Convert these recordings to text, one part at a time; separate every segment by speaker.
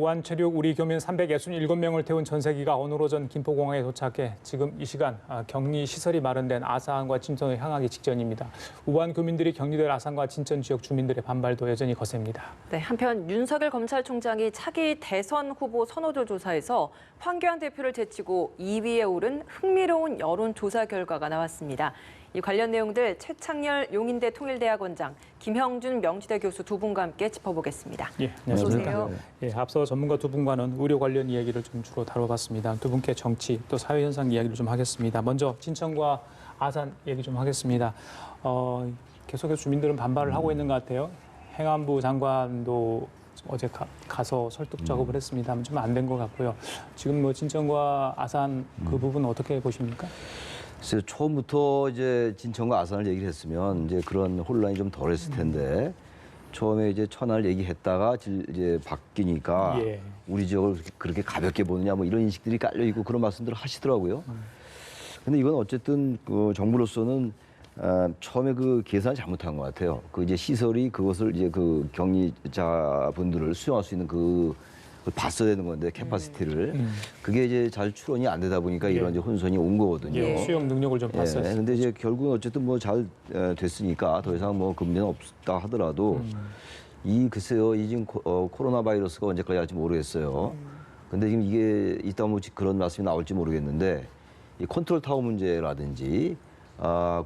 Speaker 1: 우한 체륙 우리 교민 367명을 태운 전세기가 오늘 오전 김포공항에 도착해 지금 이 시간 격리 시설이 마련된 아산과 진천을 향하기 직전입니다. 우한 교민들이 격리될 아산과 진천 지역 주민들의 반발도 여전히 거셉니다.
Speaker 2: 네, 한편 윤석열 검찰총장이 차기 대선 후보 선호도 조사에서 황교안 대표를 제치고 2위에 오른 흥미로운 여론조사 결과가 나왔습니다. 이 관련 내용들 최창렬 용인대 통일대학원장, 김형준 명지대 교수 두 분과 함께 짚어보겠습니다.
Speaker 1: 예, 안녕하십니까. 예, 앞서 전문가 두 분과는 의료 관련 이야기를 좀 주로 다뤄봤습니다. 두 분께 정치 또 사회 현상 이야기를 좀 하겠습니다. 먼저 진천과 아산 얘기 좀 하겠습니다. 계속해서 주민들은 반발을 하고 있는 것 같아요. 행안부 장관도 어제 가서 설득 작업을 했습니다만 좀 안 된 것 같고요. 지금 뭐 진천과 아산 그 부분 어떻게 보십니까?
Speaker 3: 그래서 처음부터 이제 진천과 아산을 얘기를 했으면 이제 그런 혼란이 좀 덜했을 텐데 처음에 이제 천안을 얘기했다가 이제 바뀌니까
Speaker 1: 예.
Speaker 3: 우리 지역을 그렇게 가볍게 보느냐 뭐 이런 인식들이 깔려 있고 그런 말씀들을 하시더라고요. 근데 이건 어쨌든 그 정부로서는 처음에 그 계산을 잘못한 것 같아요. 그 이제 시설이 그것을 이제 그 격리자분들을 수용할 수 있는 그걸 봤어야 되는 건데 캐파시티를 그게 이제 잘 추론이 안 되다 보니까 이런 이제 혼선이 온 거거든요.
Speaker 1: 예, 수용 능력을 좀 봤어요.
Speaker 3: 근데 이제 결국은 어쨌든 뭐 잘 됐으니까 더 이상 뭐 그 문제는 없다 하더라도 글쎄요 이 지금 코로나 바이러스가 언제까지 할지 모르겠어요. 근데 지금 이게 이따 뭐 그런 말씀이 나올지 모르겠는데 이 컨트롤 타워 문제라든지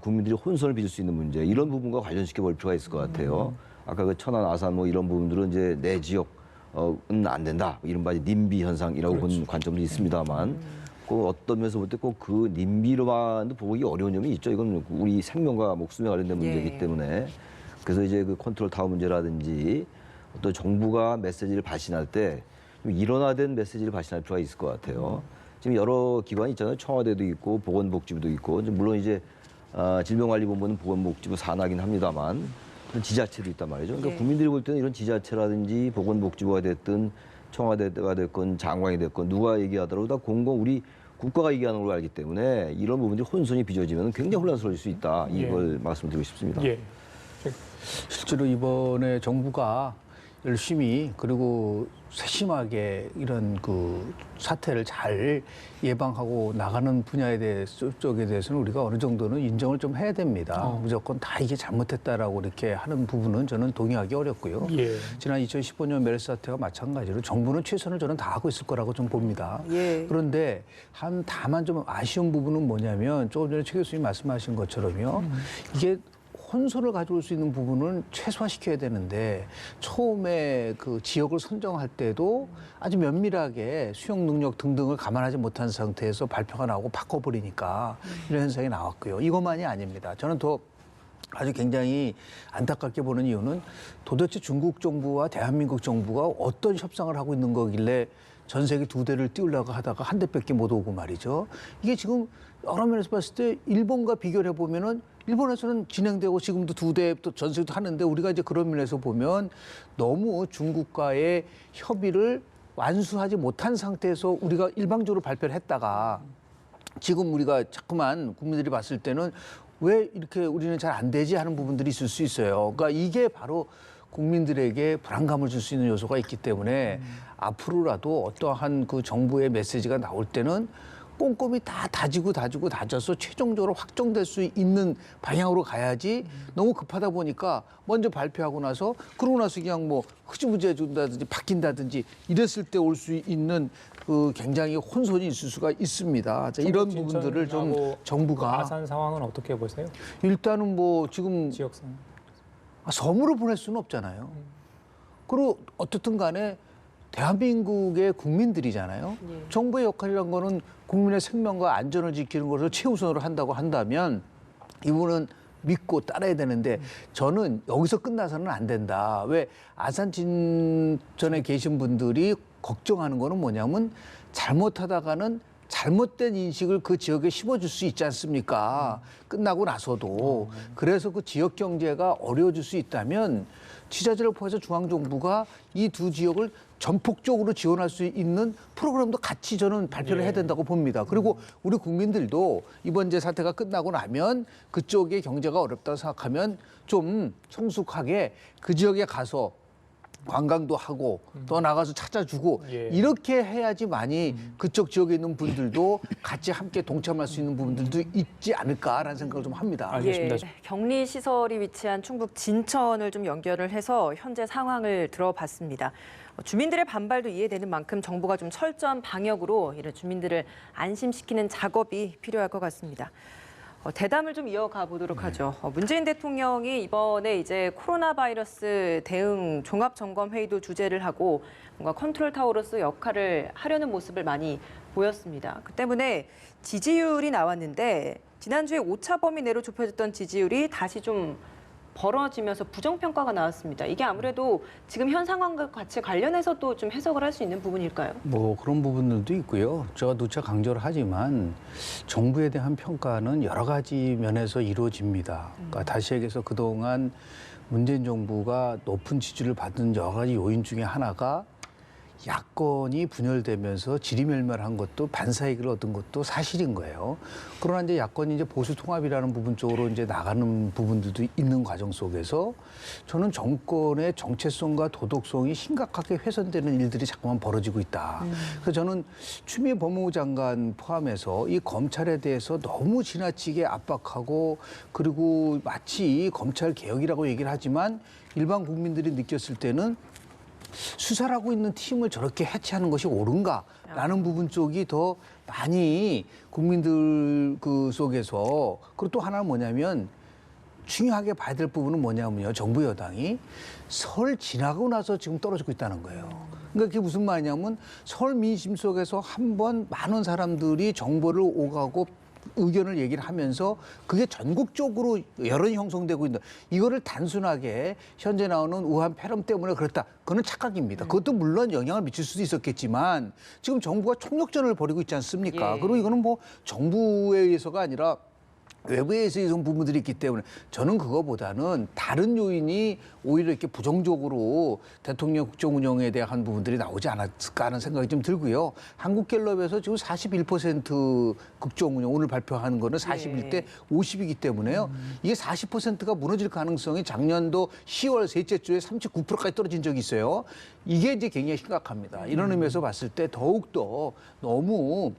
Speaker 3: 국민들이 혼선을 빚을 수 있는 문제 이런 부분과 관련시켜 볼 필요가 있을 것 같아요. 아까 그 천안, 아산 뭐 이런 부분들은 이제 내 지역 은 안 된다. 이른바 님비 현상이라고 보는 관점도 있습니다만 그 어떤 면에서 볼 때 꼭 그 님비로만 보기 어려운 점이 있죠. 이건 우리 생명과 목숨에 관련된 문제이기 때문에 그래서 이제 그 컨트롤 타워 문제라든지 또 정부가 메시지를 발신할 때 좀 일원화된 메시지를 발신할 필요가 있을 것 같아요. 지금 여러 기관이 있잖아요. 청와대도 있고 보건복지부도 있고 물론 이제 질병관리본부는 보건복지부 산하긴 합니다만 지자체도 있단 말이죠. 그러니까 국민들이 볼 때는 이런 지자체라든지 보건복지부가 됐든 청와대가 됐건 장관이 됐건 누가 얘기하더라도 다 공공 우리 국가가 얘기하는 걸 알기 때문에 이런 부분들이 혼선이 빚어지면 굉장히 혼란스러울 수 있다. 이걸 말씀드리고 싶습니다.
Speaker 1: 예.
Speaker 4: 실제로 이번에 정부가 열심히 그리고 세심하게 이런 그 사태를 잘 예방하고 나가는 분야에 쪽에 대해서는 우리가 어느 정도는 인정을 좀 해야 됩니다. 무조건 다 이게 잘못했다라고 이렇게 하는 부분은 저는 동의하기 어렵고요.
Speaker 1: 예.
Speaker 4: 지난 2015년 메르스 사태와 마찬가지로 정부는 최선을 저는 다하고 있을 거라고 좀 봅니다. 그런데 다만 좀 아쉬운 부분은 뭐냐면 조금 전에 최 교수님 말씀하신 것처럼요. 이게 혼선을 가져올 수 있는 부분은 최소화시켜야 되는데 처음에 그 지역을 선정할 때도 아주 면밀하게 수용 능력 등등을 감안하지 못한 상태에서 발표가 나오고 바꿔버리니까 이런 현상이 나왔고요. 이것만이 아닙니다. 저는 더 아주 굉장히 안타깝게 보는 이유는 도대체 중국 정부와 대한민국 정부가 어떤 협상을 하고 있는 거길래 전세기 두 대를 띄우려고 하다가 한 대밖에 못 오고 말이죠. 이게 지금 여러 면에서 봤을 때 일본과 비교를 해보면은 일본에서는 진행되고 지금도 두 대 또 전세도 하는데 우리가 이제 그런 면에서 보면 너무 중국과의 협의를 완수하지 못한 상태에서 우리가 일방적으로 발표를 했다가 지금 우리가 자꾸만 국민들이 봤을 때는 왜 이렇게 우리는 잘 안 되지 하는 부분들이 있을 수 있어요. 그러니까 이게 바로 국민들에게 불안감을 줄 수 있는 요소가 있기 때문에 앞으로라도 어떠한 그 정부의 메시지가 나올 때는 꼼꼼히 다 다져서 최종적으로 확정될 수 있는 방향으로 가야지 너무 급하다 보니까 먼저 발표하고 나서 그러고 나서 그냥 뭐 흐지부지 해준다든지 바뀐다든지 이랬을 때 올 수 있는 그 굉장히 혼선이 있을 수가 있습니다. 자, 이런 부분들을 좀 정부가
Speaker 1: 아산 상황은 어떻게 보세요?
Speaker 4: 일단은 뭐 지금
Speaker 1: 지역상
Speaker 4: 섬으로 보낼 수는 없잖아요. 그리고 어떻든 간에 대한민국의 국민들이잖아요. 정부의 역할이란 거는 국민의 생명과 안전을 지키는 것을 최우선으로 한다고 한다면 이분은 믿고 따라야 되는데 저는 여기서 끝나서는 안 된다. 왜 아산 진천에 계신 분들이 걱정하는 거는 뭐냐면 잘못하다가는 잘못된 인식을 그 지역에 심어줄 수 있지 않습니까? 끝나고 나서도. 그래서 그 지역 경제가 어려워질 수 있다면 지자체를 포함해서 중앙정부가 이 두 지역을 전폭적으로 지원할 수 있는 프로그램도 같이 저는 발표를 해야 된다고 봅니다. 그리고 우리 국민들도 이번 이제 사태가 끝나고 나면 그쪽의 경제가 어렵다고 생각하면 좀 성숙하게 그 지역에 가서 관광도 하고 또 나가서 찾아주고
Speaker 1: 예.
Speaker 4: 이렇게 해야지만이 그쪽 지역에 있는 분들도 같이 함께 동참할 수 있는 부분들도 있지 않을까라는 생각을 좀 합니다.
Speaker 1: 알겠습니다.
Speaker 2: 예, 격리 시설이 위치한 충북 진천을 좀 연결을 해서 현재 상황을 들어봤습니다. 주민들의 반발도 이해되는 만큼 정부가 좀 철저한 방역으로 이런 주민들을 안심시키는 작업이 필요할 것 같습니다. 대담을 좀 이어가 보도록 하죠. 문재인 대통령이 이번에 이제 코로나 바이러스 대응 종합 점검 회의도 주재를 하고 뭔가 컨트롤 타워로서 역할을 하려는 모습을 많이 보였습니다. 그 때문에 지지율이 나왔는데 지난주에 5차 범위 내로 좁혀졌던 지지율이 다시 좀 벌어지면서 부정평가가 나왔습니다. 이게 아무래도 지금 현 상황과 같이 관련해서 또 좀 해석을 할 수 있는 부분일까요?
Speaker 4: 뭐 그런 부분들도 있고요. 제가 누차 강조를 하지만 정부에 대한 평가는 여러 가지 면에서 이루어집니다. 그러니까 다시 얘기해서 그동안 문재인 정부가 높은 지지를 받은 여러 가지 요인 중에 하나가 야권이 분열되면서 지리멸멸한 것도 반사이익을 얻은 것도 사실인 거예요. 그러나 이제 야권이 이제 보수 통합이라는 부분 쪽으로 이제 나가는 부분들도 있는 과정 속에서 저는 정권의 정체성과 도덕성이 심각하게 훼손되는 일들이 자꾸만 벌어지고 있다. 그래서 저는 추미애 법무부 장관 포함해서 이 검찰에 대해서 너무 지나치게 압박하고 그리고 마치 검찰 개혁이라고 얘기를 하지만 일반 국민들이 느꼈을 때는 수사를 하고 있는 팀을 저렇게 해체하는 것이 옳은가라는 부분 쪽이 더 많이 국민들 그 속에서 그리고 또 하나는 뭐냐면 중요하게 봐야 될 부분은 뭐냐면요. 정부 여당이 설 지나고 나서 지금 떨어지고 있다는 거예요. 그러니까 그게 무슨 말이냐면 설 민심 속에서 한번 많은 사람들이 정보를 오가고 의견을 얘기를 하면서 그게 전국적으로 여론이 형성되고 있는 이거를 단순하게 현재 나오는 우한 폐렴 때문에 그렇다. 그건 착각입니다. 그것도 물론 영향을 미칠 수도 있었겠지만 지금 정부가 총력전을 벌이고 있지 않습니까?
Speaker 2: 예.
Speaker 4: 그리고 이거는 뭐 정부에 의해서가 아니라 외부에서 이런 부분들이 있기 때문에 저는 그거보다는 다른 요인이 오히려 이렇게 부정적으로 대통령 국정 운영에 대한 부분들이 나오지 않았을까 하는 생각이 좀 들고요. 한국갤럽에서 지금 41% 국정 운영 오늘 발표하는 거는 41대 50이기 때문에요. 이게 40%가 무너질 가능성이 작년도 10월 셋째 주에 39%까지 떨어진 적이 있어요. 이게 이제 굉장히 심각합니다. 이런 의미에서 봤을 때 더욱더 너무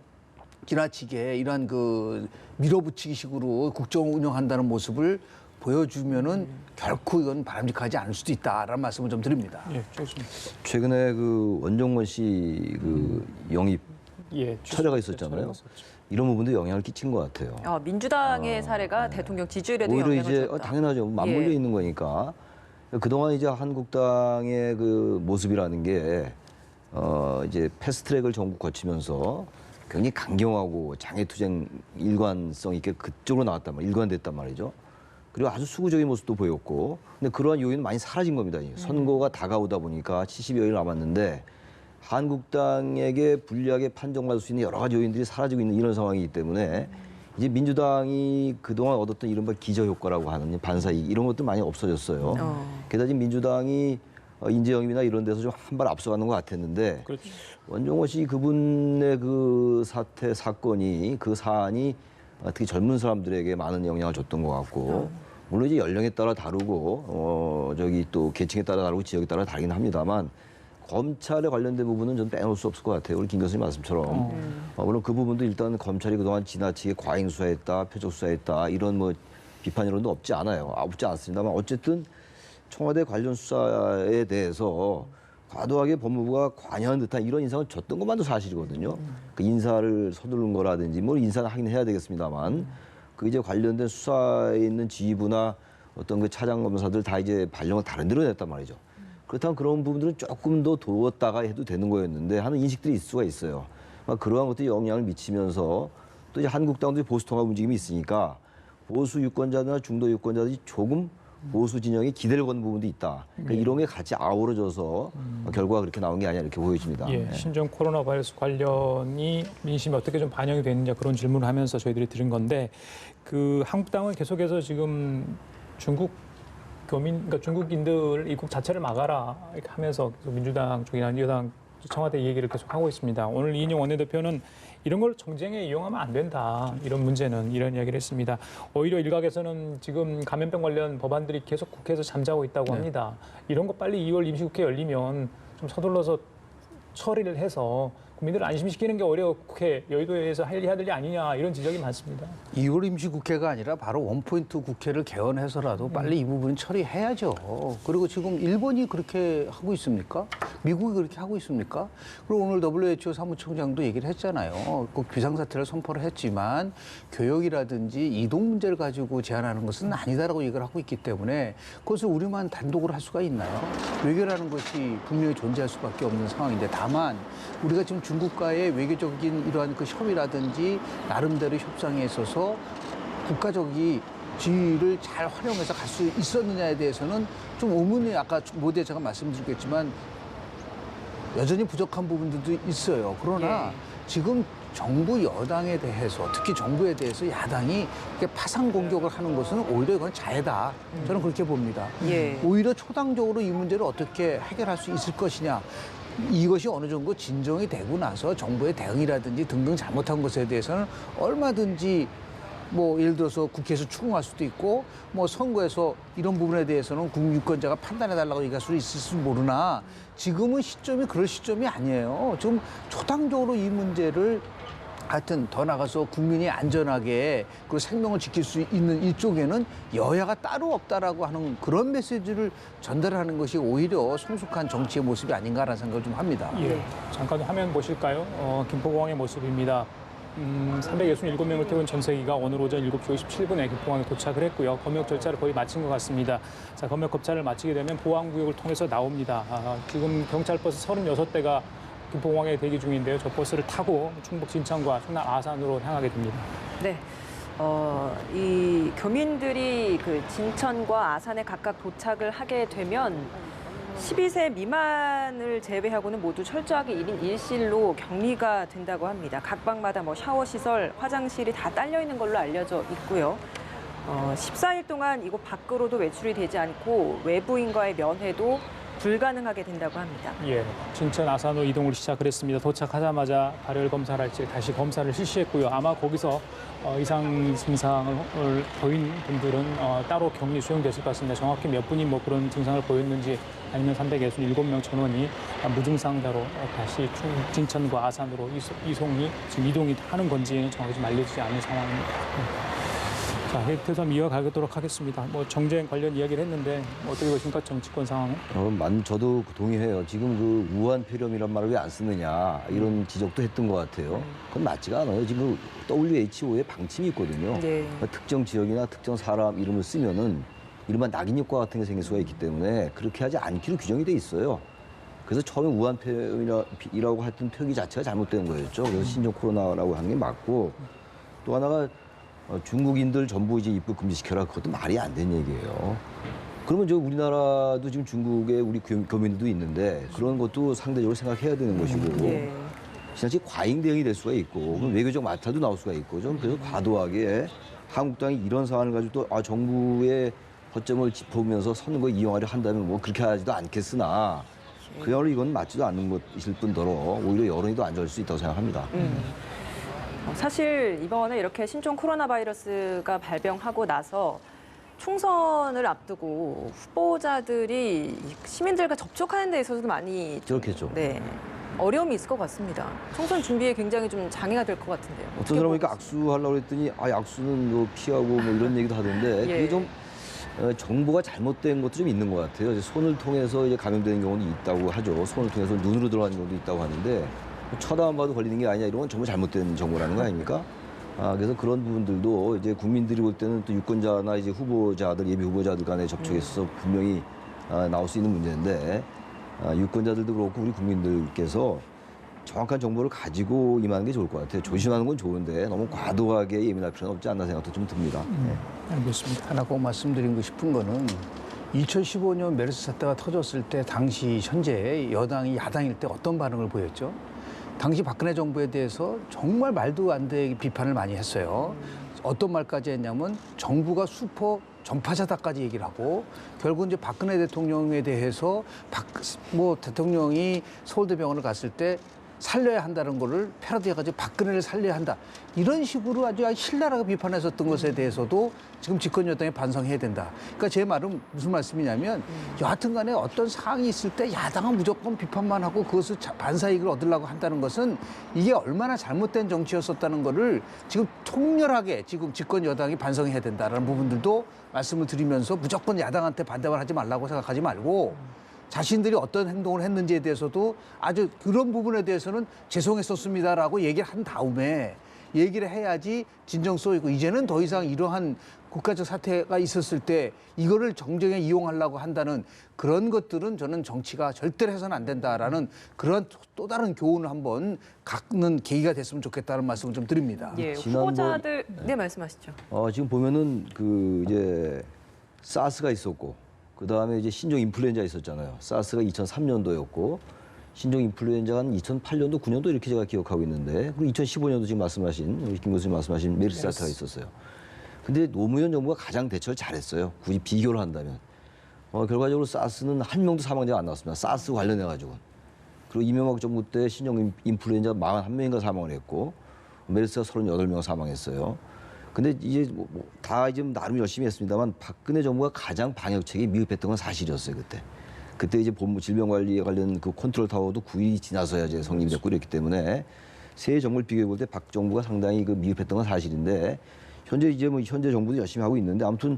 Speaker 4: 지나치게 이러한 그 밀어붙이기식으로 국정 운영한다는 모습을 보여주면은 결코 이건 바람직하지 않을 수도 있다라는 말씀을 좀 드립니다.
Speaker 1: 예, 좋습니다.
Speaker 3: 최근에 그 원종건 씨 그 영입
Speaker 1: 예,
Speaker 3: 처자가 있었잖아요. 이런 부분도 영향을 끼친 것 같아요.
Speaker 2: 민주당의 사례가 대통령 지지율에도
Speaker 3: 오히려
Speaker 2: 영향을
Speaker 3: 이제
Speaker 2: 줬다.
Speaker 3: 당연하죠. 맞물려
Speaker 2: 예.
Speaker 3: 있는 거니까. 그동안 이제 한국당의 그 모습이라는 게 이제 패스트트랙을 전국 거치면서 굉장히 강경하고 장애투쟁 일관성 있게 그쪽으로 나왔단 말이에요. 일관됐단 말이죠. 그리고 아주 수구적인 모습도 보였고. 근데 그러한 요인은 많이 사라진 겁니다. 선거가 다가오다 보니까 70여일 남았는데 한국당에게 불리하게 판정받을 수 있는 여러 가지 요인들이 사라지고 있는 이런 상황이기 때문에 이제 민주당이 그동안 얻었던 이른바 기저효과라고 하는 반사이익 이런 것도 많이 없어졌어요. 게다가 지금 민주당이 인재영입이나 이런 데서 좀 한 발 앞서가는 것 같았는데
Speaker 1: 그렇죠.
Speaker 3: 원종호 씨 그분의 그 사건이 그 사안이 특히 젊은 사람들에게 많은 영향을 줬던 것 같고 물론 이제 연령에 따라 다르고 저기 또 계층에 따라 다르고 지역에 따라 다르긴 합니다만 검찰에 관련된 부분은 좀 빼놓을 수 없을 것 같아요. 우리 김 교수님 말씀처럼 물론 그 부분도 일단 검찰이 그동안 지나치게 과잉 수사했다, 표적 수사했다 이런 뭐 비판 여론도 없지 않아요. 없지 않습니다만 어쨌든 청와대 관련 수사에 대해서 과도하게 법무부가 관여하는 듯한 이런 인상을 줬던 것만도 사실이거든요. 그 인사를 서두른 거라든지 뭐 인사는 하긴 해야 되겠습니다만 그 이제 관련된 수사에 있는 지휘부나 어떤 그 차장 검사들 다 이제 발령을 다른 데로 냈단 말이죠. 그렇다면 그런 부분들은 조금 더 도웠다가 해도 되는 거였는데 하는 인식들이 있을 수가 있어요. 그러한 것들이 영향을 미치면서 또 이제 한국당도 보수 통합 움직임이 있으니까 보수 유권자나 중도 유권자들이 조금 보수 진영에 기대를 거는 부분도 있다. 그러니까 이런 게 같이 아우러져서 결과가 그렇게 나온 게 아니냐 이렇게 보여집니다.
Speaker 1: 예, 신종 코로나 바이러스 관련이 민심에 어떻게 좀 반영이 되느냐 그런 질문을 하면서 저희들이 들은 건데 그 한국당은 계속해서 지금 중국 교민, 그러니까 중국인들 입국 자체를 막아라 이렇게 하면서 민주당 쪽이나 여당 청와대 얘기를 계속 하고 있습니다. 오늘 이인영 원내대표는 이런 걸 정쟁에 이용하면 안 된다. 이런 문제는 이런 이야기를 했습니다. 오히려 일각에서는 지금 감염병 관련 법안들이 계속 국회에서 잠자고 있다고 합니다. 이런 거 빨리 2월 임시국회 열리면 좀 서둘러서 처리를 해서 국민들을 안심시키는 게 오히려 국회 여의도에서 할 일 아니냐 이런 지적이 많습니다.
Speaker 4: 2월 임시국회가 아니라 바로 원포인트 국회를 개헌해서라도 빨리 이 부분 처리해야죠. 그리고 지금 일본이 그렇게 하고 있습니까? 미국이 그렇게 하고 있습니까? 그리고 오늘 WHO 사무총장도 얘기를 했잖아요. 꼭 비상사태를 선포를 했지만 교역이라든지 이동 문제를 가지고 제한하는 것은 아니다라고 얘기를 하고 있기 때문에 그것을 우리만 단독으로 할 수가 있나요? 외교라는 것이 분명히 존재할 수밖에 없는 상황인데 다만 우리가 지금 중국과의 외교적인 이러한 그 협의라든지 나름대로 협상에 있어서 국가적인 지위를 잘 활용해서 갈 수 있었느냐에 대해서는 좀 의문이 아까 모 대사가 말씀드렸겠지만 여전히 부족한 부분들도 있어요. 그러나 지금 정부 여당에 대해서 특히 정부에 대해서 야당이 이렇게 파상 공격을 하는 것은 오히려 이건 자해다. 저는 그렇게 봅니다. 오히려 초당적으로 이 문제를 어떻게 해결할 수 있을 것이냐. 이것이 어느 정도 진정이 되고 나서 정부의 대응이라든지 등등 잘못한 것에 대해서는 얼마든지 뭐 예를 들어서 국회에서 추궁할 수도 있고 뭐 선거에서 이런 부분에 대해서는 국민유권자가 판단해달라고 얘기할 수 있을지 모르나 지금은 시점이 그럴 시점이 아니에요. 지금 초당적으로 이 문제를 하여튼 더 나가서 국민이 안전하게 그리고 생명을 지킬 수 있는 이쪽에는 여야가 따로 없다라고 하는 그런 메시지를 전달하는 것이 오히려 성숙한 정치의 모습이 아닌가라는 생각을 좀 합니다.
Speaker 1: 예. 잠깐 화면 보실까요? 김포공항의 모습입니다. 367명을 태운 전세기가 오늘 오전 7시 57분에 김포공항에 도착을 했고요. 검역 절차를 거의 마친 것 같습니다. 자, 검역 검찰을 마치게 되면 보안구역을 통해서 나옵니다. 지금 경찰 버스 36대가 김포공항에 대기 중인데요. 저 버스를 타고 충북 진천과 충남 아산으로 향하게 됩니다.
Speaker 2: 네. 이 교민들이 그 진천과 아산에 각각 도착을 하게 되면 12세 미만을 제외하고는 모두 철저하게 1인 1실로 격리가 된다고 합니다. 각 방마다 뭐 샤워 시설, 화장실이 다 딸려 있는 걸로 알려져 있고요. 14일 동안 이곳 밖으로도 외출이 되지 않고 외부인과의 면회도 불가능하게 된다고 합니다.
Speaker 1: 예, 진천 아산으로 이동을 시작을 했습니다. 도착하자마자 발열 검사를 할지 다시 검사를 실시했고요. 아마 거기서 이상 증상을 보인 분들은 따로 격리 수용됐을 것 같습니다. 정확히 몇 분이 뭐 그런 증상을 보였는지 아니면 367명 전원이 무증상자로 다시 진천과 아산으로 이송이 지금 이동이 하는 건지는 정확히 좀 알려지지 않은 상황입니다. 자, 대선 이어가도록 하겠습니다. 뭐 정쟁 관련 이야기를 했는데 어떻게 보십니까 정치권 상황은?
Speaker 3: 저도 동의해요. 지금 그 우한 폐렴이란 말을 왜 안 쓰느냐 이런 지적도 했던 것 같아요. 그건 맞지가 않아요. 지금 WHO의 방침이 있거든요.
Speaker 2: 네.
Speaker 3: 그러니까 특정 지역이나 특정 사람 이름을 쓰면은 이른바 낙인 효과 같은 게 생길 수가 있기 때문에 그렇게 하지 않기로 규정이 돼 있어요. 그래서 처음에 우한 폐렴이라고 했던 표기 자체가 잘못된 거였죠. 그래서 신종 코로나라고 하는 게 맞고 또 하나가 중국인들 전부 이제 입국 금지시켜라. 그것도 말이 안 되는 얘기예요. 그러면 저 우리나라도 지금 중국에 우리 교민들도 있는데 그런 것도 상대적으로 생각해야 되는 것이고
Speaker 2: 예.
Speaker 3: 지나치게 과잉 대응이 될 수가 있고 외교적 마찰도 나올 수가 있고 좀 그래서 과도하게 한국 당이 이런 상황을 가지고 또 정부의 허점을 짚어보면서 선거 이용하려 한다면 뭐 그렇게 하지도 않겠으나 그야말로 이건 맞지도 않는 것일 뿐더러 오히려 여론이 더 안 좋을 수 있다고 생각합니다.
Speaker 2: 사실 이번에 이렇게 신종 코로나 바이러스가 발병하고 나서 총선을 앞두고 후보자들이 시민들과 접촉하는 데 있어서도 많이
Speaker 3: 그렇겠죠.
Speaker 2: 네, 어려움이 있을 것 같습니다. 총선 준비에 굉장히 좀 장애가 될 것 같은데요.
Speaker 3: 어떤 사람 보니까 악수하려고 했더니 악수는 뭐 피하고 뭐 이런 얘기도 하던데
Speaker 2: 예.
Speaker 3: 그게 좀 정보가 잘못된 것도 좀 있는 것 같아요. 이제 손을 통해서 이제 감염되는 경우는 있다고 하죠. 손을 통해서 눈으로 들어가는 경우도 있다고 하는데 쳐다만 봐도 걸리는 게 아니냐 이런 건 정말 잘못된 정보라는 거 아닙니까? 그래서 그런 부분들도 이제 국민들이 볼 때는 또 유권자나 이제 후보자들 예비 후보자들 간의 접촉에서 분명히 나올 수 있는 문제인데 유권자들도 그렇고 우리 국민들께서 정확한 정보를 가지고 임하는 게 좋을 것 같아요. 조심하는 건 좋은데 너무 과도하게 예민할 필요는 없지 않나 생각도 좀 듭니다.
Speaker 1: 알겠습니다.
Speaker 4: 하나 꼭 말씀드리고 싶은 거는 2015년 메르스 사태가 터졌을 때 당시 현재 여당이 야당일 때 어떤 반응을 보였죠? 당시 박근혜 정부에 대해서 정말 말도 안 되게 비판을 많이 했어요. 어떤 말까지 했냐면 정부가 슈퍼 전파자다까지 얘기를 하고 결국 이제 박근혜 대통령에 대해서 대통령이 서울대병원을 갔을 때 살려야 한다는 거를 패러디해가지고 박근혜를 살려야 한다. 이런 식으로 아주 신랄하게 비판했었던 것에 대해서도 지금 집권 여당이 반성해야 된다. 그러니까 제 말은 무슨 말씀이냐면 여하튼 간에 어떤 사항이 있을 때 야당은 무조건 비판만 하고 그것을 반사이익을 얻으려고 한다는 것은 이게 얼마나 잘못된 정치였었다는 거를 지금 통렬하게 지금 집권 여당이 반성해야 된다라는 부분들도 말씀을 드리면서 무조건 야당한테 반대만 하지 말라고 생각하지 말고 자신들이 어떤 행동을 했는지에 대해서도 아주 그런 부분에 대해서는 죄송했었습니다라고 얘기를 한 다음에 얘기를 해야지 진정성 있고 이제는 더 이상 이러한 국가적 사태가 있었을 때 이거를 정쟁에 이용하려고 한다는 그런 것들은 저는 정치가 절대로 해서는 안 된다라는 그런 또 다른 교훈을 한번 갖는 계기가 됐으면 좋겠다는 말씀을 좀 드립니다.
Speaker 2: 예, 후보자들 네 말씀하시죠.
Speaker 3: 지금 보면은 이제 사스가 있었고 그 다음에 이제 신종 인플루엔자 있었잖아요. 사스가 2003년도였고 신종 인플루엔자가 한 2008년도, 9년도 이렇게 제가 기억하고 있는데 그리고 2015년도 지금 말씀하신 우리 김 교수님 말씀하신 메르스 사태가 있었어요. 근데 노무현 정부가 가장 대처를 잘했어요. 굳이 비교를 한다면. 결과적으로 사스는 한 명도 사망자가 안 나왔습니다. 사스 관련해 가지고. 그리고 이명박 정부 때 신종 인플루엔자 41명인가 사망을 했고 메르스가 38명 사망했어요. 근데 이제 다 이제 나름 열심히 했습니다만 박근혜 정부가 가장 방역책이 미흡했던 건 사실이었어요 그때. 그때 이제 본부 질병관리에 관련 그 컨트롤 타워도 9일이 지나서야 이제 성립이 됐고 그랬기 때문에 새 정부를 비교해 볼 때 박 정부가 상당히 미흡했던 건 사실인데 현재 이제 현재 정부도 열심히 하고 있는데 아무튼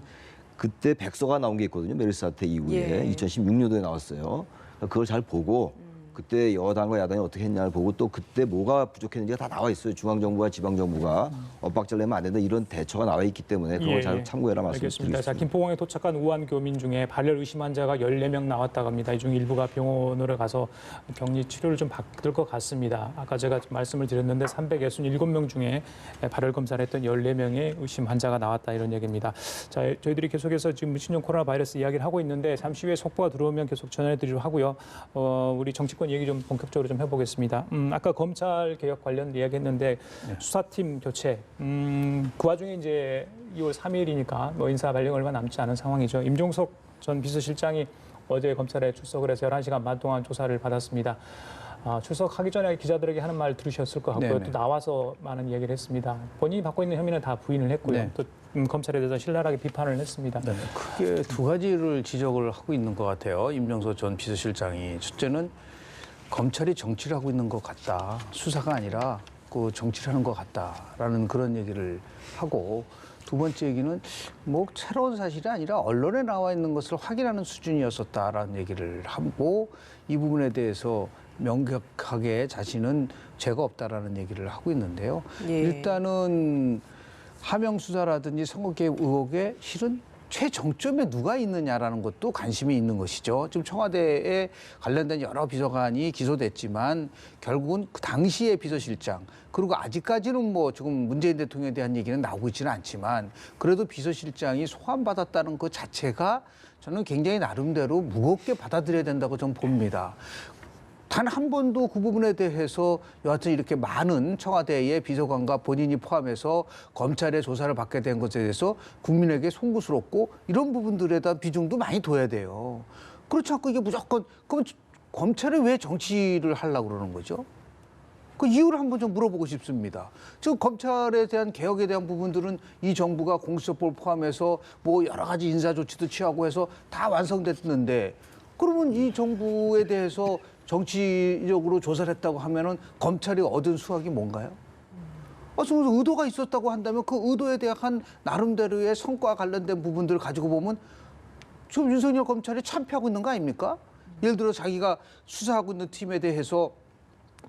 Speaker 3: 그때 백서가 나온 게 있거든요 메르스 사태 이후에 2016년도에 나왔어요. 그걸 잘 보고. 그때 여당과 야당이 어떻게 했냐를 보고 또 그때 뭐가 부족했는지가 다 나와 있어요. 중앙정부와 지방정부가 엇박자를 내면 안 된다 이런 대처가 나와 있기 때문에 그걸 잘 참고해라 말씀드리겠습니다.
Speaker 1: 알겠습니다. 자, 김포공항에 도착한 우한 교민 중에 발열 의심 환자가 14명 나왔다고 합니다. 이 중 일부가 병원으로 가서 격리 치료를 좀 받을 것 같습니다. 아까 제가 말씀을 드렸는데 367명 중에 발열 검사를 했던 14명의 의심 환자가 나왔다 이런 얘기입니다. 자, 저희들이 계속해서 지금 신종 코로나 바이러스 이야기를 하고 있는데 잠시 후에 속보가 들어오면 계속 전해드리려고 하고요. 우리 정치권 얘기 좀 본격적으로 좀 해보겠습니다. 아까 검찰 개혁 관련 이야기했는데 수사팀 교체. 그 와중에 이제 2월 3일이니까 뭐 인사 발령 얼마 남지 않은 상황이죠. 임종석 전 비서실장이 어제 검찰에 출석을 해서 11시간 반 동안 조사를 받았습니다. 출석하기 전에 기자들에게 하는 말 들으셨을 것 같고요. 또 나와서 많은 이야기를 했습니다. 본인이 받고 있는 혐의는 다 부인을 했고요. 또 검찰에 대해서 신랄하게 비판을 했습니다.
Speaker 4: 크게 두 가지를 지적을 하고 있는 것 같아요. 임종석 전 비서실장이. 첫째는 검찰이 정치를 하고 있는 것 같다. 수사가 아니라 그 정치를 하는 것 같다라는 그런 얘기를 하고 두 번째 얘기는 뭐 새로운 사실이 아니라 언론에 나와 있는 것을 확인하는 수준이었었다라는 얘기를 하고 이 부분에 대해서 명백하게 자신은 죄가 없다라는 얘기를 하고 있는데요. 일단은 하명 수사라든지 선거개입 의혹에 실은 최정점에 누가 있느냐라는 것도 관심이 있는 것이죠. 지금 청와대에 관련된 여러 비서관이 기소됐지만 결국은 그 당시의 비서실장 그리고 아직까지는 뭐 지금 문재인 대통령에 대한 얘기는 나오고 있지는 않지만 그래도 비서실장이 소환받았다는 것 자체가 저는 굉장히 나름대로 무겁게 받아들여야 된다고 저는 봅니다. 단 한 번도 그 부분에 대해서 여하튼 이렇게 많은 청와대의 비서관과 본인이 포함해서 검찰의 조사를 받게 된 것에 대해서 국민에게 송구스럽고 이런 부분들에다 비중도 많이 둬야 돼요. 그렇지 않고 이게 무조건 그럼 검찰이 왜 정치를 하려고 그러는 거죠? 그 이유를 한번 좀 물어보고 싶습니다. 지금 검찰에 대한 개혁에 대한 부분들은 이 정부가 공수처법을 포함해서 뭐 여러 가지 인사 조치도 취하고 해서 다 완성됐는데 그러면 이 정부에 대해서 정치적으로 조사를 했다고 하면은 검찰이 얻은 수확이 뭔가요? 무슨 의도가 있었다고 한다면 그 의도에 대한 나름대로의 성과와 관련된 부분들을 가지고 보면 지금 윤석열 검찰이 참패하고 있는 거 아닙니까? 예를 들어 자기가 수사하고 있는 팀에 대해서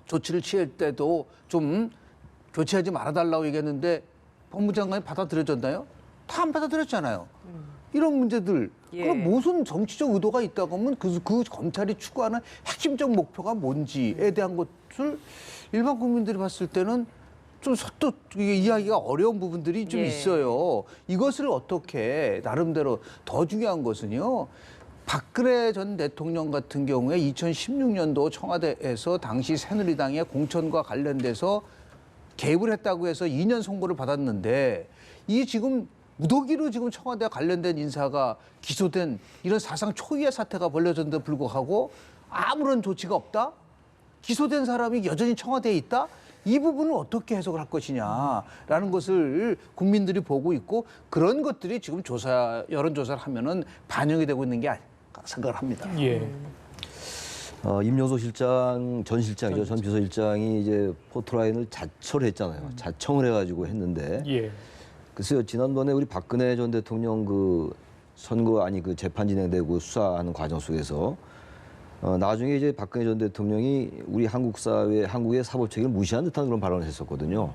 Speaker 4: 조치를 취할 때도 좀 교체하지 말아달라고 얘기했는데 법무장관이 받아들여졌나요? 다 안 받아들였잖아요. 이런 문제들. 그럼 무슨 정치적 의도가 있다고 하면 그 검찰이 추구하는 핵심적 목표가 뭔지에 대한 것을 일반 국민들이 봤을 때는 좀 또 이해하기가 어려운 부분들이 좀 있어요. 이것을 어떻게 나름대로 더 중요한 것은요. 박근혜 전 대통령 같은 경우에 2016년도 청와대에서 당시 새누리당의 공천과 관련돼서 개입을 했다고 해서 2년 선고를 받았는데 이 지금 무더기로 지금 청와대와 관련된 인사가 기소된 이런 사상 초유의 사태가 벌어졌는데 불구하고 아무런 조치가 없다? 기소된 사람이 여전히 청와대에 있다? 이 부분을 어떻게 해석을 할 것이냐라는 것을 국민들이 보고 있고 그런 것들이 지금 여론조사를 하면은 반영이 되고 있는 게 아닐까 생각을 합니다.
Speaker 1: 예.
Speaker 3: 임용소 전 실장이죠. 전 비서실장이 이제 포토라인을 자처를 했잖아요. 자청을 해가지고 했는데.
Speaker 1: 예.
Speaker 3: 글쎄요, 지난번에 우리 박근혜 전 대통령 그 재판 진행되고 수사하는 과정 속에서 나중에 이제 박근혜 전 대통령이 우리 한국 사회, 한국의 사법 체계를 무시한 듯한 그런 발언을 했었거든요.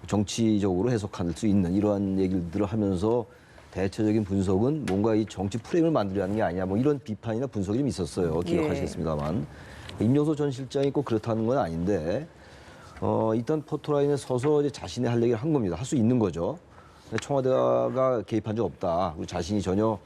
Speaker 3: 정치적으로 해석할 수 있는 이러한 얘기들을 하면서 대체적인 분석은 뭔가 이 정치 프레임을 만들려 하는 게 아니냐, 뭐 이런 비판이나 분석이 좀 있었어요. 기억하시겠습니다만. 임용소 전 실장이 꼭 그렇다는 건 아닌데, 일단 포토라인에 서서 이제 자신의 할 얘기를 한 겁니다. 할 수 있는 거죠. 청와대가 개입한 적 없다. 그리고 자신이 전혀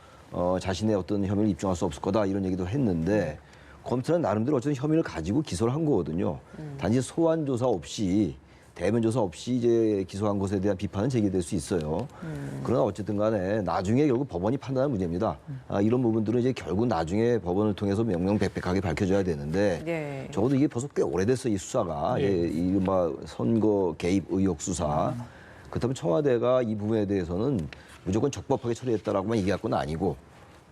Speaker 3: 자신의 어떤 혐의를 입증할 수 없을 거다. 이런 얘기도 했는데, 검찰은 나름대로 어쨌든 혐의를 가지고 기소를 한 거거든요. 단지 소환 조사 없이 대면 조사 없이 이제 기소한 것에 대한 비판은 제기될 수 있어요. 그러나 어쨌든 간에 나중에 결국 법원이 판단할 문제입니다. 이런 부분들은 이제 결국 나중에 법원을 통해서 명명백백하게 밝혀져야 되는데
Speaker 2: 네.
Speaker 3: 적어도 이게 벌써 꽤 오래됐어요, 이 수사가. 이른바 선거 개입 의혹 수사. 그렇다면 청와대가 이 부분에 대해서는 무조건 적법하게 처리했다라고만 얘기할 건 아니고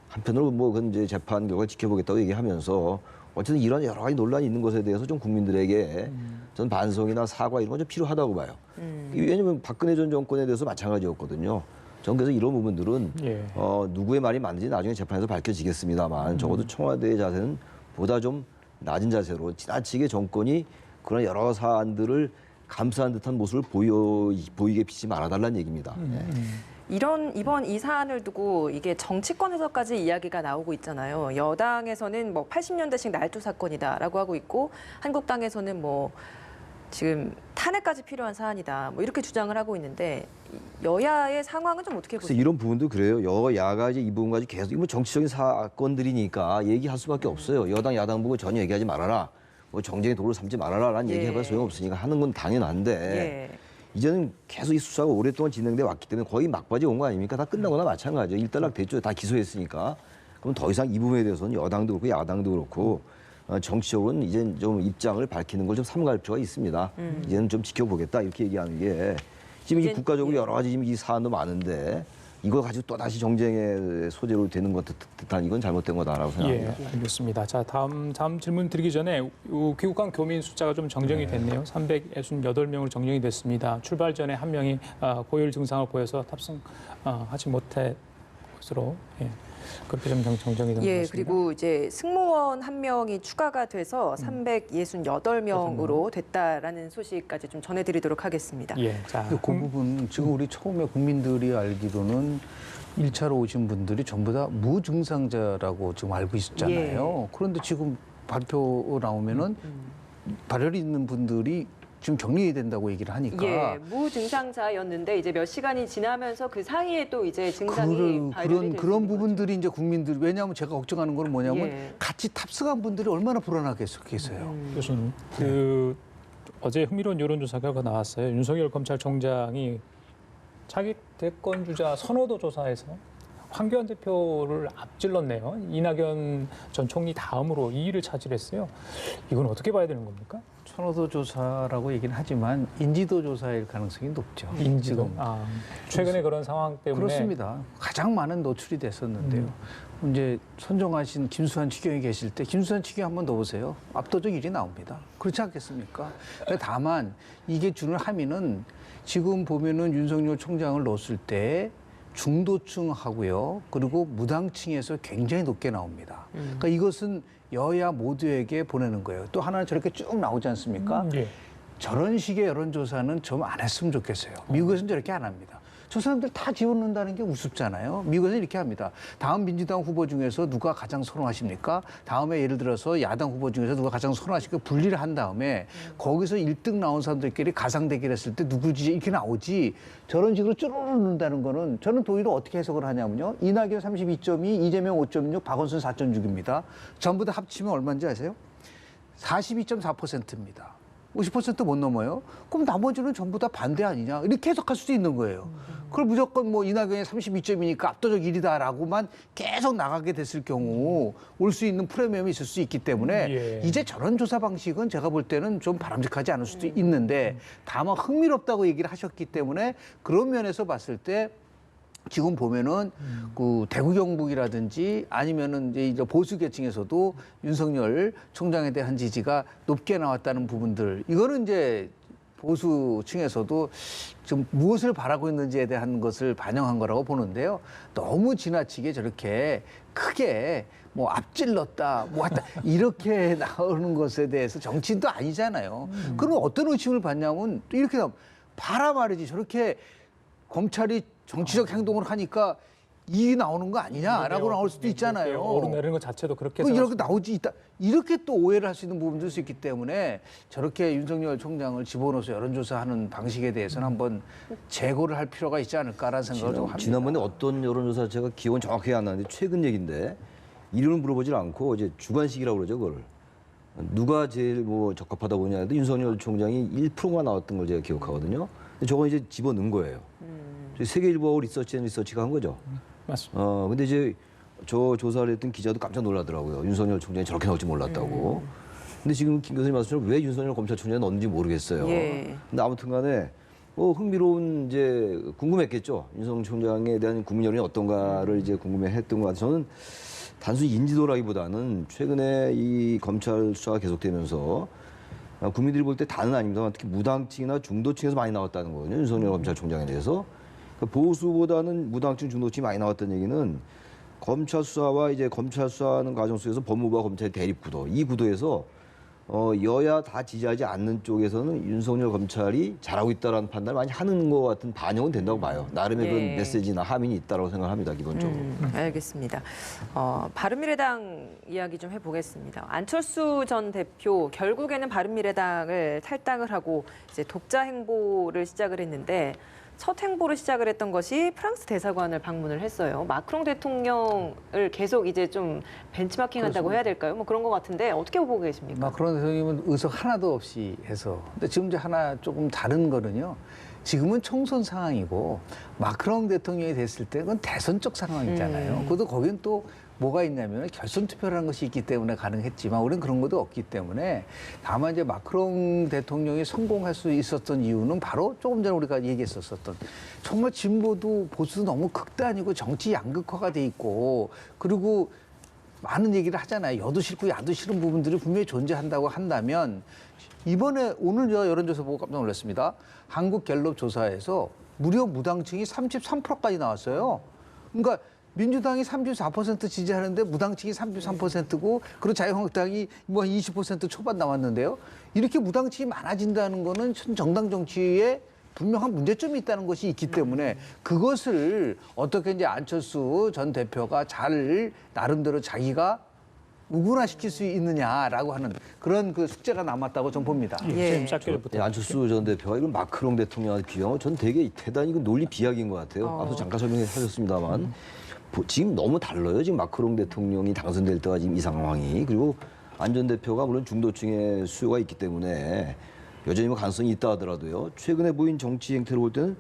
Speaker 3: 한편으로 뭐 그건 이제 재판 결과를 지켜보겠다고 얘기하면서 어쨌든 이런 여러 가지 논란이 있는 것에 대해서 좀 국민들에게 저는 반성이나 사과 이런 건 좀 필요하다고 봐요. 왜냐하면 박근혜 전 정권에 대해서 마찬가지였거든요. 저는 그래서 이런 부분들은 누구의 말이 맞는지 나중에 재판에서 밝혀지겠습니다만 적어도 청와대의 자세는 보다 좀 낮은 자세로 지나치게 정권이 그런 여러 사안들을 감싸는 듯한 모습을 보이게 비치지 말아달라는 얘기입니다.
Speaker 2: 이번 이 사안을 두고 이게 정치권에서까지 이야기가 나오고 있잖아요. 여당에서는 뭐 80년대식 날조 사건이다라고 하고 있고 한국당에서는 뭐 지금 탄핵까지 필요한 사안이다. 뭐 이렇게 주장을 하고 있는데 여야의 상황은 좀 어떻게 보세요?
Speaker 3: 이런 부분도 그래요. 여야가 이제 이 부분 가지고 계속 뭐 정치적인 사건들이니까 얘기할 수밖에 없어요. 여당 야당 보고 전혀 얘기하지 말아라. 뭐 정쟁의 도구를 삼지 말아라라는 얘기해봐야 소용없으니까 하는 건 당연한데 이제는 계속 이 수사가 오랫동안 진행돼 왔기 때문에 거의 막바지 온 거 아닙니까? 다 끝나거나 마찬가지예요. 일단락 됐죠. 다 기소했으니까. 그럼 더 이상 이 부분에 대해서는 여당도 그렇고 야당도 그렇고 정치적으로는 이제 좀 입장을 밝히는 걸 좀 삼갈 필요가 있습니다. 이제는 좀 지켜보겠다 이렇게 얘기하는 게 지금 이 국가적으로 여러 가지 지금 이 사안도 많은데 이걸 가지고 또 다시 정쟁의 소재로 되는 것 듯한 이건 잘못된 거다라고 생각합니다.
Speaker 1: 예, 알겠습니다. 자, 다음 질문 드리기 전에 귀국한 교민 숫자가 좀 정정이 됐네요. 368명으로 정정이 됐습니다. 출발 전에 한 명이 고열 증상을 보여서 탑승하지 못할 것으로 그렇게 좀 정정이 된 것 같습니다.
Speaker 2: 그리고 이제 승무원 한 명이 추가가 돼서 368명으로 됐다라는 소식까지 좀 전해드리도록 하겠습니다.
Speaker 1: 자,
Speaker 4: 그 부분 지금 우리 처음에 국민들이 알기로는 1차로 오신 분들이 전부 다 무증상자라고 지금 알고 있었잖아요. 그런데 지금 발표 나오면은 발열이 있는 분들이 지금 격리된다고 얘기를 하니까
Speaker 2: 무증상자였는데 이제 몇 시간이 지나면서 그 사이에 또 이제 증상이 발현이 될
Speaker 4: 그런 부분들이 이제 국민들 왜냐하면 제가 걱정하는 건 뭐냐면 같이 탑승한 분들이 얼마나 불안하겠어요.
Speaker 1: 교수님, 어제 흥미로운 여론조사 결과 나왔어요. 윤석열 검찰총장이 차기 대권 주자 선호도 조사에서 황교안 대표를 앞질렀네요. 이낙연 전 총리 다음으로 2위를 차지했어요. 이건 어떻게 봐야 되는 겁니까?
Speaker 4: 선호도 조사라고 얘기는 하지만 인지도 조사일 가능성이 높죠.
Speaker 1: 인지도. 최근에 그런 상황 때문에
Speaker 4: 그렇습니다. 가장 많은 노출이 됐었는데요. 이제 선정하신 김수환 추경이 계실 때 김수환 추경 한번 넣어보세요. 압도적 1위 나옵니다. 그렇지 않겠습니까? 다만 이게 주는 함의는 지금 보면은 윤석열 총장을 넣었을 때 중도층하고요. 그리고 무당층에서 굉장히 높게 나옵니다. 그러니까 이것은 여야 모두에게 보내는 거예요. 또 하나는 저렇게 쭉 나오지 않습니까? 저런 식의 여론조사는 좀 안 했으면 좋겠어요. 미국에서는 저렇게 안 합니다. 저 사람들 다 지원한다는 게 우습잖아요. 미국에서는 이렇게 합니다. 다음 민주당 후보 중에서 누가 가장 선호하십니까? 다음에 예를 들어서 야당 후보 중에서 누가 가장 선호하십니까? 분리를 한 다음에 거기서 1등 나온 사람들끼리 가상 대결했을 때 누구지 이렇게 나오지 저런 식으로 쭈르르 넣는다는 거는 저는 도의로 어떻게 해석을 하냐면요. 이낙연 32.2, 이재명 5.6, 박원순 4.6입니다. 전부 다 합치면 얼마인지 아세요? 42.4%입니다. 50%못 넘어요. 그럼 나머지는 전부 다 반대 아니냐 이렇게 해석할 수도 있는 거예요. 그걸 무조건 뭐 이낙연이 32점이니까 압도적 1위다라고만 계속 나가게 됐을 경우 올 수 있는 프리미엄이 있을 수 있기 때문에
Speaker 1: 예.
Speaker 4: 이제 저런 조사 방식은 제가 볼 때는 좀 바람직하지 않을 수도 있는데 다만 흥미롭다고 얘기를 하셨기 때문에 그런 면에서 봤을 때 지금 보면은 그 대구 경북이라든지 아니면은 이제 보수 계층에서도 윤석열 총장에 대한 지지가 높게 나왔다는 부분들 이거는 이제 보수층에서도 좀 무엇을 바라고 있는지에 대한 것을 반영한 거라고 보는데요. 너무 지나치게 저렇게 크게 뭐 앞질렀다, 뭐 했다 이렇게 나오는 것에 대해서 정치인도 아니잖아요. 그럼 어떤 의심을 받냐면 또 이렇게 나오면 봐라 말이지 저렇게 검찰이 정치적 행동을 하니까 이익이 나오는 거 아니냐라고 나올 수도 있잖아요.
Speaker 1: 오르내리는 것 자체도 그렇게
Speaker 4: 이렇게 나오지 있다. 이렇게 또 오해를 할 수 있는 부분도 있기 때문에 저렇게 윤석열 총장을 집어넣어서 여론조사하는 방식에 대해서는 한번 재고를 할 필요가 있지 않을까라는 생각을 좀 합니다.
Speaker 3: 지난번에 어떤 여론조사 제가 기억은 정확하게 안 나는데 최근 얘기인데 이름을 물어보질 않고 이제 주관식이라고 그러죠, 그걸. 누가 제일 뭐 적합하다 보냐 해도 윤석열 총장이 1%가 나왔던 걸 제가 기억하거든요. 근데 저거 이제 집어넣은 거예요. 세계일보 리서치가 한 거죠.
Speaker 1: 맞습니다.
Speaker 3: 근데 이제 저 조사를 했던 기자도 깜짝 놀라더라고요. 윤석열 총장이 저렇게 나올 줄 몰랐다고. 근데 지금 김 교수님 말씀처럼 왜 윤석열 검찰총장이 넣었는지 모르겠어요.
Speaker 2: 예.
Speaker 3: 근데 아무튼 간에 흥미로운 이제 궁금했겠죠. 윤석열 총장에 대한 국민 여론이 어떤가를 이제 궁금해했던 것 같아요. 저는 단순히 인지도라기보다는 최근에 이 검찰 수사가 계속되면서 국민들이 볼 때 다는 아닙니다만 특히 무당층이나 중도층에서 많이 나왔다는 거거든요. 윤석열 검찰총장에 대해서. 그러니까 보수보다는 무당층, 중도층이 많이 나왔다는 얘기는 검찰 수사와 이제 검찰 수사하는 과정 속에서 법무부와 검찰의 대립 구도, 이 구도에서 여야 다 지지하지 않는 쪽에서는 윤석열 검찰이 잘하고 있다라는 판단을 많이 하는 것 같은 반영은 된다고 봐요. 나름의
Speaker 2: 예.
Speaker 3: 그런 메시지나 함인이 있다고 생각합니다, 기본적으로.
Speaker 2: 알겠습니다. 바른미래당 이야기 좀 해보겠습니다. 안철수 전 대표 결국에는 바른미래당을 탈당을 하고 이제 독자 행보를 시작을 했는데 첫 행보를 시작을 했던 것이 프랑스 대사관을 방문을 했어요. 마크롱 대통령을 계속 이제 좀 벤치마킹한다고 해야 될까요? 뭐 그런 것 같은데 어떻게 보고 계십니까?
Speaker 4: 마크롱 대통령은 의석 하나도 없이 해서. 근데 지금 이제 하나 조금 다른 거는요. 지금은 총선 상황이고 마크롱 대통령이 됐을 때 그건 대선적 상황이잖아요. 그것도 거긴 또 뭐가 있냐면 결선 투표라는 것이 있기 때문에 가능했지만 우리는 그런 것도 없기 때문에 다만 이제 마크롱 대통령이 성공할 수 있었던 이유는 바로 조금 전에 우리가 얘기했었던 정말 진보도 보수도 너무 극단이고 정치 양극화가 돼 있고 그리고 많은 얘기를 하잖아요. 여도 싫고 야도 싫은 부분들이 분명히 존재한다고 한다면 이번에 오늘 저 여론조사 보고 깜짝 놀랐습니다. 한국갤럽 조사에서 무려 무당층이 33%까지 나왔어요. 그러니까 민주당이 34% 지지하는데 무당층이 33%고 그리고 자유한국당이 뭐 20% 초반 나왔는데요. 이렇게 무당층이 많아진다는 거는 정당 정치에 분명한 문제점이 있다는 것이 있기 때문에 그것을 어떻게 이제 안철수 전 대표가 잘 나름대로 자기가 우군화시킬 수 있느냐라고 하는 그런 그 숙제가 남았다고 저는 봅니다.
Speaker 1: 예. 짧게부터.
Speaker 3: 안철수 전 대표가 이건 마크롱 대통령한테 비교하고 전 되게 대단히 이건 논리 비약인 것 같아요. 앞서 잠깐 설명하셨습니다만 지금 너무 달라요. 지금 마크롱 대통령이 당선될 때가 지금 이 상황이. 그리고 안 전 대표가 물론 중도층의 수요가 있기 때문에 여전히 뭐 가능성이 있다 하더라도요. 최근에 보인 정치 행태를 볼 때는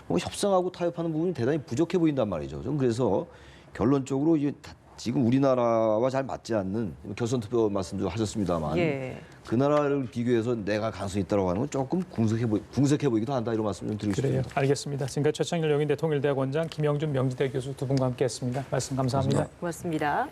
Speaker 3: 뭐 협상하고 타협하는 부분이 대단히 부족해 보인단 말이죠. 좀 그래서 결론적으로 이제 지금 우리나라와 잘 맞지 않는 결선 투표 말씀도 하셨습니다만
Speaker 2: 예.
Speaker 3: 그 나라를 비교해서 내가 가능성이 있다고 하는 건 조금 궁색해 보이기도 한다 이런 말씀 좀 드리고
Speaker 1: 그래요.
Speaker 3: 싶습니다.
Speaker 1: 알겠습니다. 지금까지 최창렬 영인대 통일대학 원장, 김영준 명지대 교수 두 분과 함께했습니다. 말씀 감사합니다.
Speaker 2: 고맙습니다.